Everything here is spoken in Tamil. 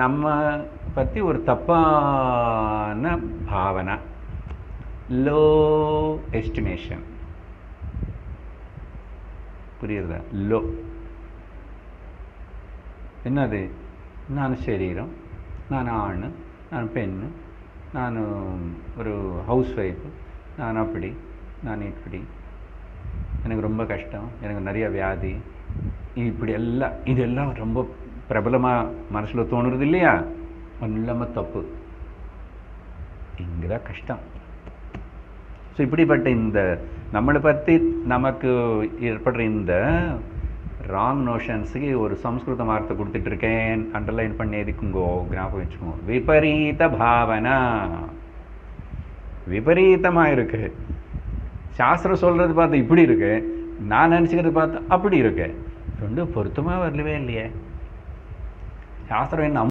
நம்ம பற்றி ஒரு தப்பான பாவனை, லோ எஸ்டிமேஷன். புரியுறதா? லோ என்னது? நான் சரீரம், நான் ஆண், நான் பெண், நான் ஒரு ஹவுஸ் ஒய்ஃபு, நான் அப்படி, நான் இப்படி, எனக்கு ரொம்ப கஷ்டம், எனக்கு நிறைய வியாதி, இப்படி எல்லாம் இதெல்லாம் ரொம்ப பிரபலமாக மனசில் தோணுறது இல்லையா? அது இல்லாமல் தப்பு. இங்கே தான் கஷ்டம். ஸோ இப்படிப்பட்ட இந்த நம்மளை பற்றி நமக்கு ஏற்படுற இந்த ராங் நோஷன்ஸுக்கு ஒரு சம்ஸ்கிருத வார்த்தை கொடுத்துட்ருக்கேன், அண்டர்லைன் பண்ணி எதுக்குங்கோ, ஞாபகம் வச்சுக்கோங்க. விபரீத பாவனா. விபரீதமாக இருக்கு. சாஸ்திரம் சொல்கிறது பார்த்தா இப்படி இருக்கு, நான் நினச்சிக்கிறது பார்த்தா அப்படி இருக்கு. ரெண்டும் பொருத்தமாக வரலவே இல்லையே. சாஸ்திரம் என்ன